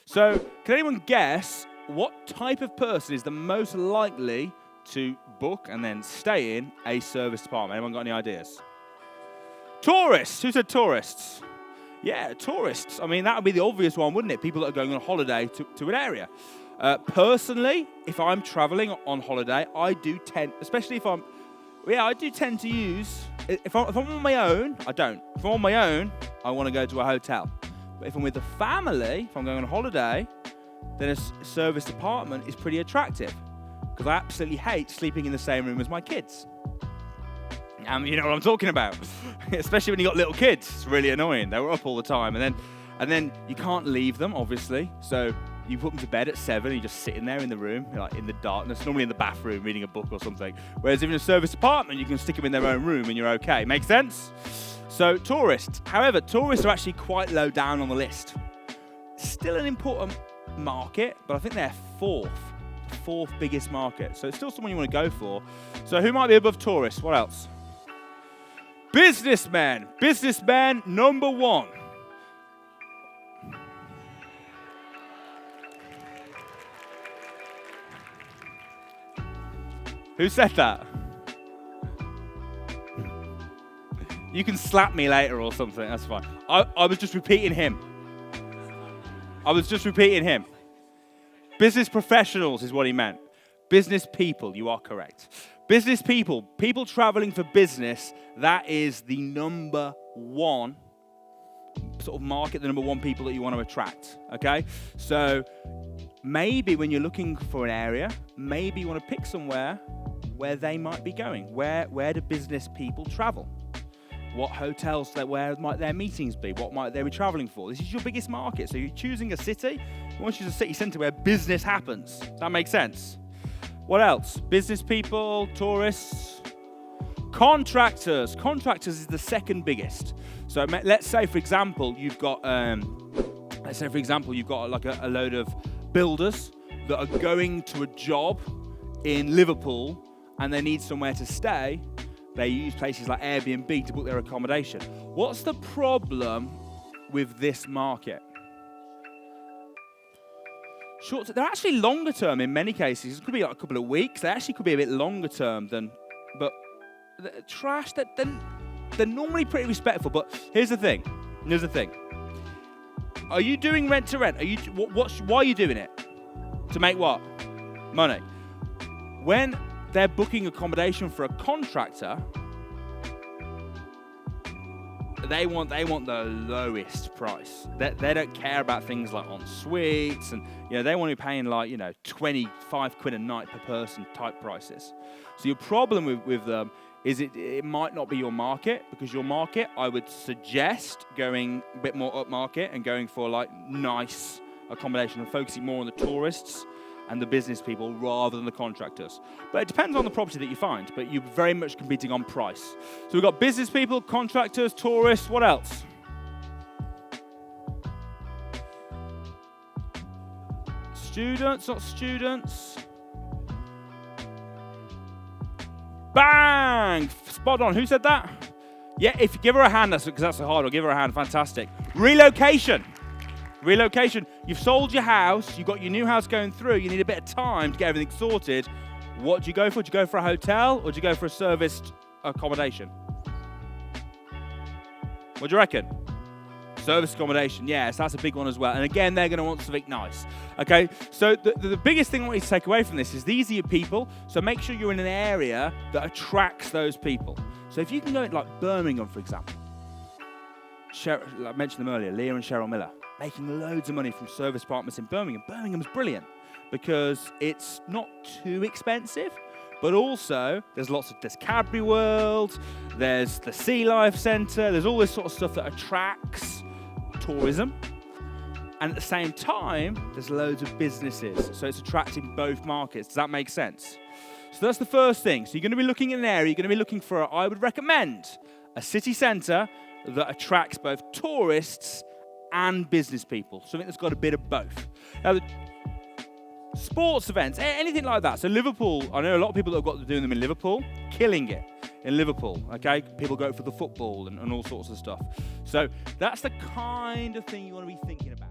So, can anyone guess what type of person is the most likely to book and then stay in a service department? Anyone got any ideas? Tourists. Who said tourists? Yeah, tourists. I mean, that would be the obvious one, wouldn't it? People that are going on holiday to an area. Personally, if I'm traveling on holiday, I do tend, especially if I do tend to use, if I'm on my own, I don't. If I'm on my own, I want to go to a hotel. But if I'm with a family, if I'm going on holiday, then a service department is pretty attractive because I absolutely hate sleeping in the same room as my kids. You know what I'm talking about, especially when you got little kids. It's really annoying. They were up all the time, and then you can't leave them, obviously. So you put them to bed at 7, and you're just sitting there in the room, like in the darkness, normally in the bathroom, reading a book or something. Whereas if in a service department, you can stick them in their own room, and you're okay. Make sense? So tourists. However, tourists are actually quite low down on the list. Still an important market, but I think they're fourth biggest market. So it's still someone you want to go for. So who might be above tourists? What else? Businessmen. Businessman number 1. Who said that? You can slap me later or something, that's fine. I was just repeating him. Business professionals is what he meant. Business people, you are correct. Business people traveling for business, that is the number 1 sort of market, the number 1 people that you want to attract, okay? So maybe when you're looking for an area, maybe you want to pick somewhere where they might be going. Where do business people travel? What hotels, where might their meetings be? What might they be traveling for? This is your biggest market. So you're choosing a city. You want to choose a city centre where business happens. Does that make sense? What else? Business people, tourists, contractors. Contractors is the second biggest. So let's say, for example, you've got like a load of builders that are going to a job in Liverpool and they need somewhere to stay. They use places like Airbnb to book their accommodation. What's the problem with this market? They're actually longer term in many cases. It could be like a couple of weeks. They actually could be a bit longer term but trash, they're normally pretty respectful. But here's the thing. Are you doing rent to rent? Why are you doing it? To make what? Money. When they're booking accommodation for a contractor, they want the lowest price. They don't care about things like en suites, and they want to be paying like 25 quid a night per person type prices. So your problem with them is it might not be your market, because your market, I would suggest going a bit more upmarket and going for like nice accommodation and focusing more on the tourists and the business people rather than the contractors. But it depends on the property that you find, but you're very much competing on price. So we've got business people, contractors, tourists, what else? Students, not students. Bang! Spot on. Who said that? Yeah, if you give her a hand, because that's a hard one. Give her a hand. Fantastic. Relocation. You've sold your house, you've got your new house going through, you need a bit of time to get everything sorted. What do you go for? Do you go for a hotel or do you go for a serviced accommodation? What do you reckon? Service accommodation, yes, that's a big one as well. And again, they're going to want something nice. Okay, so the biggest thing I want you to take away from this is these are your people, so make sure you're in an area that attracts those people. So if you can go like Birmingham, for example, I mentioned them earlier, Leah and Cheryl Miller, making loads of money from service apartments in Birmingham. Birmingham's brilliant because it's not too expensive, but also there's Cadbury World, there's the Sea Life Centre, there's all this sort of stuff that attracts tourism. And at the same time, there's loads of businesses. So it's attracting both markets. Does that make sense? So that's the first thing. So you're going to be looking in an area, you're going to be looking for, I would recommend, a city centre that attracts both tourists and business people. Something that's got a bit of both. Now, sports events, anything like that. So Liverpool, I know a lot of people that have got to doing them in Liverpool, killing it in Liverpool, okay? People go for the football and all sorts of stuff. So that's the kind of thing you want to be thinking about.